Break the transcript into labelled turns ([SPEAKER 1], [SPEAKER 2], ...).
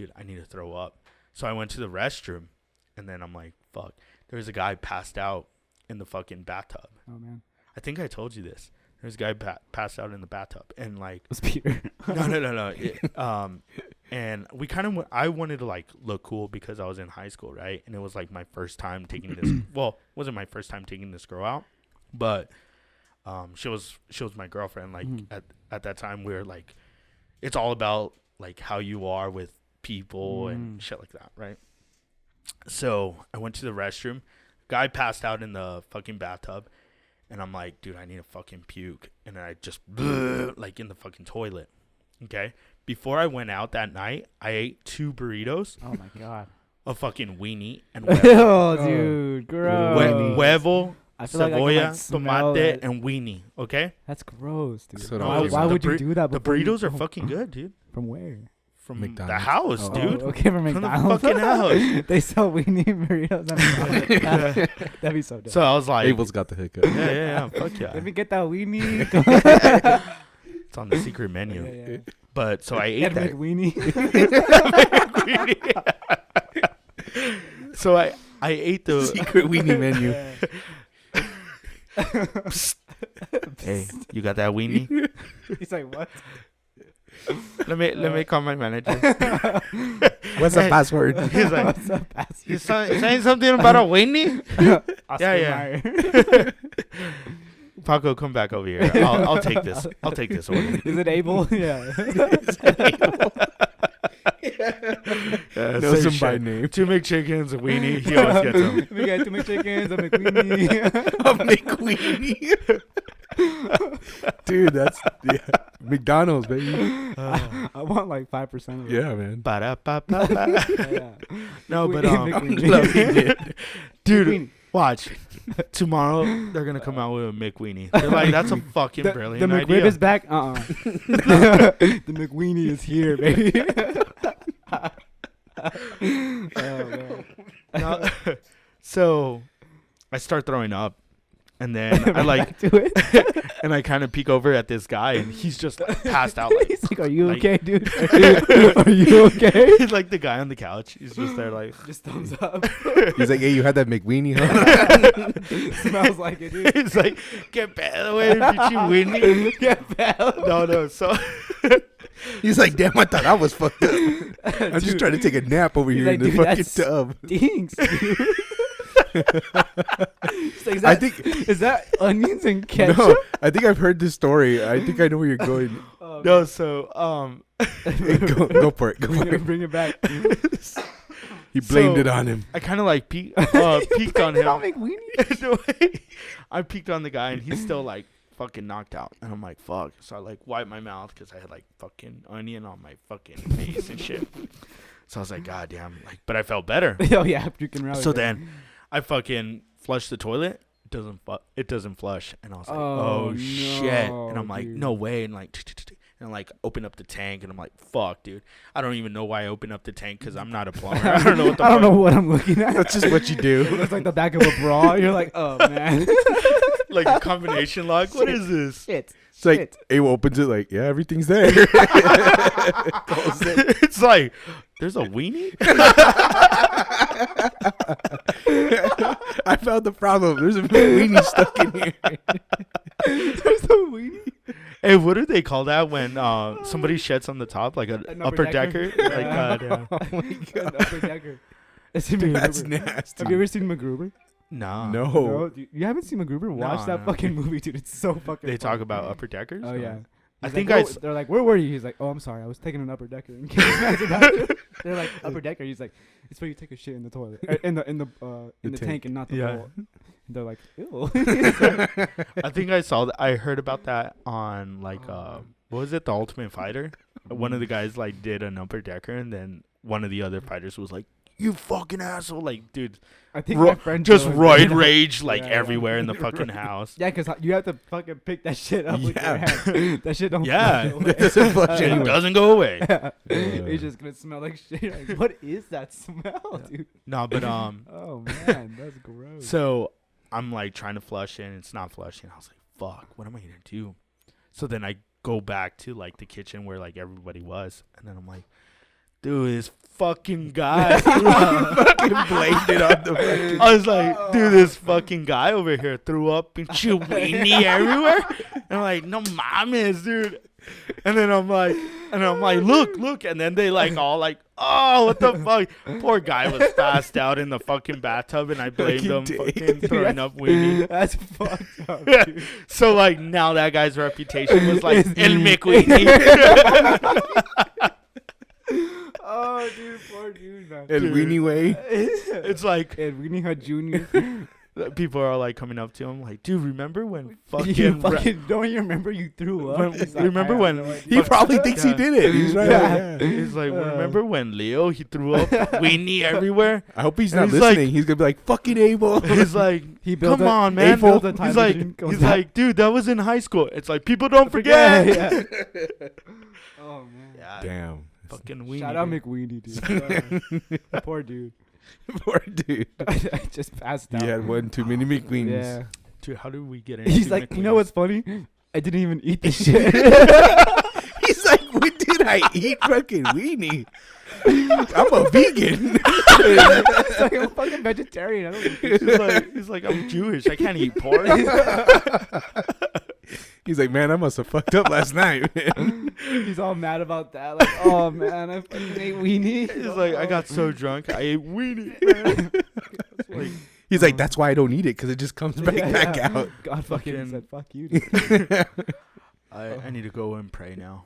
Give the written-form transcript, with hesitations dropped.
[SPEAKER 1] dude, I need to throw up. So I went to the restroom, and then I'm like, fuck. There was a guy passed out in the fucking bathtub.
[SPEAKER 2] Oh man.
[SPEAKER 1] I think I told you this. There's a guy passed out in the bathtub, and like,
[SPEAKER 2] It was Peter.
[SPEAKER 1] no. And we kind of, I wanted to like look cool because I was in high school, right? And it was like my first time taking this. Well, it wasn't my first time taking this girl out, but she was my girlfriend. Like at that time, we were like, it's all about like how you are with people and shit like that, right? So I went to the restroom. Guy passed out in the fucking bathtub. And I'm like, dude, I need to fucking puke. And then I just, like, in the fucking toilet. Okay? Before I went out that night, I ate 2 burritos.
[SPEAKER 2] Oh, my God.
[SPEAKER 1] A fucking weenie. And
[SPEAKER 2] Oh, dude. Gross.
[SPEAKER 1] huevo,
[SPEAKER 2] I feel like I
[SPEAKER 1] cebolla,
[SPEAKER 2] can smell
[SPEAKER 1] tomate,
[SPEAKER 2] that.
[SPEAKER 1] and weenie. Okay?
[SPEAKER 2] That's gross, dude.
[SPEAKER 3] So
[SPEAKER 2] Why would you do that?
[SPEAKER 1] The
[SPEAKER 2] before you
[SPEAKER 1] burritos are
[SPEAKER 2] go?
[SPEAKER 1] fucking good, dude.
[SPEAKER 2] From where?
[SPEAKER 1] From
[SPEAKER 3] McDonald's.
[SPEAKER 1] the house,
[SPEAKER 3] Oh.
[SPEAKER 1] dude.
[SPEAKER 2] Oh, okay, from
[SPEAKER 1] From the
[SPEAKER 2] McDonald's.
[SPEAKER 1] fucking house.
[SPEAKER 2] They sell weenie burritos. That'd be so dope.
[SPEAKER 1] So I was like,
[SPEAKER 3] Abel's got the hiccup.
[SPEAKER 1] yeah. Fuck yeah.
[SPEAKER 2] Let me get that weenie.
[SPEAKER 1] It's on the secret menu.
[SPEAKER 2] Yeah.
[SPEAKER 1] But so I ate
[SPEAKER 2] Get
[SPEAKER 1] that.
[SPEAKER 2] McWeenie.
[SPEAKER 1] So I ate the
[SPEAKER 3] Secret weenie menu.
[SPEAKER 1] Hey, you got that weenie?
[SPEAKER 2] He's like, what?
[SPEAKER 1] Let me call my manager.
[SPEAKER 3] What's the password?
[SPEAKER 1] He's like,
[SPEAKER 2] What's up, Pastor?
[SPEAKER 1] you saying something about a weenie?
[SPEAKER 2] Oscar
[SPEAKER 1] yeah.
[SPEAKER 2] Mayer.
[SPEAKER 1] Paco, come back over here. I'll take this. I'll take this order.
[SPEAKER 2] Is it Abel? Yeah.
[SPEAKER 3] Knows
[SPEAKER 1] same
[SPEAKER 3] him by
[SPEAKER 1] shit.
[SPEAKER 3] name.
[SPEAKER 1] 2 McChickens, a weenie. He always gets them.
[SPEAKER 2] We got 2 McChickens, a McWeenie.
[SPEAKER 3] A McWeenie. Dude, that's McDonald's, baby.
[SPEAKER 2] I want like 5% of it.
[SPEAKER 3] Yeah, man.
[SPEAKER 1] Ba-da-ba-ba-ba.
[SPEAKER 2] Yeah.
[SPEAKER 1] No, but
[SPEAKER 2] McWeenie.
[SPEAKER 3] Loving it.
[SPEAKER 1] dude,
[SPEAKER 2] McWeenie.
[SPEAKER 1] watch. Tomorrow they're gonna come out with a McWeenie. They're like, that's a fucking brilliant
[SPEAKER 2] the McRib
[SPEAKER 1] idea.
[SPEAKER 2] is back. The McWeenie is here, baby. Oh, man.
[SPEAKER 1] No, so I start throwing up, and then I like,
[SPEAKER 2] Back to it.
[SPEAKER 1] and I kind of peek over at this guy, and he's just like, passed out. Like,
[SPEAKER 2] He's like, "Are you
[SPEAKER 1] like-
[SPEAKER 2] okay, dude? Are you okay?"
[SPEAKER 1] he's like the guy on the couch. He's just there, like,
[SPEAKER 2] Just thumbs up.
[SPEAKER 3] He's like, hey, you had that McWeenie, huh?
[SPEAKER 2] Smells like it, dude.
[SPEAKER 1] he's like, get back away, bitchy Winnie.
[SPEAKER 2] Get back.
[SPEAKER 1] No. So
[SPEAKER 3] He's like, damn, I thought I was fucked up. I'm just
[SPEAKER 2] Dude.
[SPEAKER 3] trying to take a nap over
[SPEAKER 2] He's
[SPEAKER 3] here
[SPEAKER 2] like,
[SPEAKER 3] in the
[SPEAKER 2] dude,
[SPEAKER 3] fucking
[SPEAKER 2] that's-
[SPEAKER 3] tub.
[SPEAKER 2] Stinks, dude. It's like,
[SPEAKER 3] I think
[SPEAKER 2] is that onions and ketchup?
[SPEAKER 3] no. I think I've heard this story. I think I know where you're going.
[SPEAKER 2] Oh,
[SPEAKER 1] no. So
[SPEAKER 3] Hey, go for it. Go for it.
[SPEAKER 2] bring it back.
[SPEAKER 3] He blamed
[SPEAKER 1] So-
[SPEAKER 3] it on him.
[SPEAKER 1] I kind of like peeked on him.
[SPEAKER 2] I'll make weenie.
[SPEAKER 1] No, I peeked on the guy, and he's still like fucking knocked out, and I'm like, fuck. So I like wiped my mouth because I had like fucking onion on my fucking face and shit. So I was like, god damn, like, but I felt better.
[SPEAKER 2] Oh yeah, you can rally.
[SPEAKER 1] So then I fucking flushed the toilet. It doesn't flush, and I was like, oh shit, and I'm like,
[SPEAKER 2] dude.
[SPEAKER 1] no way, and like. And like open up the tank, and I'm like, "Fuck, dude! I don't even know why I opened up the tank because I'm not a plumber. I don't know what the
[SPEAKER 2] I don't
[SPEAKER 1] fuck.
[SPEAKER 2] know what I'm looking at.
[SPEAKER 3] That's just what you
[SPEAKER 2] It
[SPEAKER 3] do.
[SPEAKER 2] looks like the back of a bra. You're like, oh man.
[SPEAKER 1] Like a combination lock. What is this?
[SPEAKER 2] Shit.
[SPEAKER 3] It's like Abel opens it like, yeah, everything's there.
[SPEAKER 1] It's like there's a weenie.
[SPEAKER 3] I found the problem. There's a McWeenie stuck in here.
[SPEAKER 2] There's a weenie.
[SPEAKER 1] Hey, what do they call that when somebody sheds on the top, like an
[SPEAKER 2] An
[SPEAKER 1] upper
[SPEAKER 2] upper
[SPEAKER 1] decker?
[SPEAKER 2] decker?
[SPEAKER 1] Like, yeah.
[SPEAKER 3] Oh my
[SPEAKER 2] An
[SPEAKER 3] god.
[SPEAKER 2] upper decker. It's in
[SPEAKER 3] That's
[SPEAKER 2] MacGruber.
[SPEAKER 3] nasty.
[SPEAKER 2] Have you ever seen MacGruber?
[SPEAKER 1] No.
[SPEAKER 3] No.
[SPEAKER 2] Dude, you haven't seen MacGruber? Watch that
[SPEAKER 1] no.
[SPEAKER 2] fucking movie, dude. It's so fucking.
[SPEAKER 1] They talk
[SPEAKER 2] funny.
[SPEAKER 1] about upper deckers.
[SPEAKER 2] Oh yeah.
[SPEAKER 1] I
[SPEAKER 2] He's
[SPEAKER 1] think
[SPEAKER 2] like,
[SPEAKER 1] I
[SPEAKER 2] "Oh,"
[SPEAKER 1] s-
[SPEAKER 2] they're like, where were you? He's like, oh, I'm sorry, I was taking an upper decker. In case you guys about it. They're like, upper decker. He's like, it's where you take a shit in the toilet, in the
[SPEAKER 3] The
[SPEAKER 2] tank and not the
[SPEAKER 1] Yeah.
[SPEAKER 2] bowl. And they're like, ew.
[SPEAKER 1] I think I saw that. I heard about that on like what was it, The Ultimate Fighter? One of the guys like did an upper decker, and then one of the other fighters was like, "You fucking asshole!" Like, dude,
[SPEAKER 2] I think
[SPEAKER 1] ro-
[SPEAKER 2] my friend
[SPEAKER 1] just
[SPEAKER 2] told
[SPEAKER 1] roid
[SPEAKER 2] me.
[SPEAKER 1] rage like
[SPEAKER 2] Yeah.
[SPEAKER 1] everywhere in the fucking house.
[SPEAKER 2] Yeah, because you have to fucking pick that shit up with your
[SPEAKER 3] Yeah.
[SPEAKER 2] hands. That shit don't.
[SPEAKER 1] Yeah.
[SPEAKER 2] fly away.
[SPEAKER 3] That doesn't flush
[SPEAKER 1] It
[SPEAKER 3] anyway.
[SPEAKER 1] doesn't go away.
[SPEAKER 2] It's just gonna smell like shit. You're like, what is that smell, dude?
[SPEAKER 1] No, but
[SPEAKER 2] Oh man, that's gross.
[SPEAKER 1] So I'm like trying to flush it, and it's not flushing. I was like, fuck, what am I gonna do? So then I go back to like the kitchen where like everybody was, and then I'm like, dude, this fucking guy.
[SPEAKER 3] Fucking blamed it on the fucking.
[SPEAKER 1] I was like, dude, this fucking guy over here threw up and chew weenie everywhere. And I'm like, no mames, dude. And then I'm like, look. And then they like all like, oh, what the fuck? Poor guy was passed out in the fucking bathtub, and I blamed him fucking throwing up weenie.
[SPEAKER 2] That's fucked up, dude.
[SPEAKER 1] So like now that guy's reputation was like El McWeenie.
[SPEAKER 2] Oh, dude, poor dude, man.
[SPEAKER 3] El Weenie Way.
[SPEAKER 1] It's like
[SPEAKER 2] And Weenie Hut Jr.
[SPEAKER 1] people are like coming up to him like, dude, remember when
[SPEAKER 2] You fucking don't you remember you threw up? He's like,
[SPEAKER 1] remember
[SPEAKER 2] I
[SPEAKER 1] when
[SPEAKER 2] have no idea.
[SPEAKER 3] He probably thinks he
[SPEAKER 1] Yeah.
[SPEAKER 3] did it. He's right.
[SPEAKER 2] Yeah.
[SPEAKER 3] Yeah.
[SPEAKER 1] he's like, remember when Leo he threw up weenie everywhere?
[SPEAKER 3] I hope he's
[SPEAKER 1] And
[SPEAKER 3] not
[SPEAKER 1] he's
[SPEAKER 3] listening.
[SPEAKER 1] like-
[SPEAKER 3] he's gonna be like, "Fucking Abel."
[SPEAKER 1] He's like,
[SPEAKER 2] He built
[SPEAKER 1] come
[SPEAKER 2] a-
[SPEAKER 1] on, man.
[SPEAKER 2] Abel the time
[SPEAKER 1] He's like,
[SPEAKER 2] machine goes
[SPEAKER 1] he's
[SPEAKER 2] back.
[SPEAKER 1] like, dude, that was in high school. It's like people don't forget.
[SPEAKER 2] Yeah. Oh man.
[SPEAKER 1] Yeah,
[SPEAKER 3] Damn.
[SPEAKER 1] fucking weenie.
[SPEAKER 2] Shout out
[SPEAKER 1] dude.
[SPEAKER 2] McWeenie, dude. Poor dude.
[SPEAKER 3] Poor dude.
[SPEAKER 2] I just passed out.
[SPEAKER 3] He had one too many McQueens.
[SPEAKER 2] Yeah.
[SPEAKER 1] Dude, how did we get into
[SPEAKER 2] He's like, you know
[SPEAKER 1] McWeenies?
[SPEAKER 2] what's funny? I didn't even eat this shit.
[SPEAKER 3] He's like, "When did I eat fucking weenie? I'm a vegan."
[SPEAKER 2] It's like, I'm fucking vegetarian. I don't eat
[SPEAKER 1] He's like, I'm Jewish. I can't eat pork.
[SPEAKER 3] He's like, "Man, I must have fucked up last night." Man.
[SPEAKER 2] He's all mad about that. Like, oh man, I fucking ate weenie.
[SPEAKER 1] He's like, I got so drunk, I ate weenie. Man. Like,
[SPEAKER 3] He's like, "That's why I don't eat it, because it just comes back
[SPEAKER 2] Yeah.
[SPEAKER 3] out."
[SPEAKER 2] God fucking
[SPEAKER 1] Fucking-
[SPEAKER 2] said, fuck you, dude.
[SPEAKER 1] I need to go and pray now.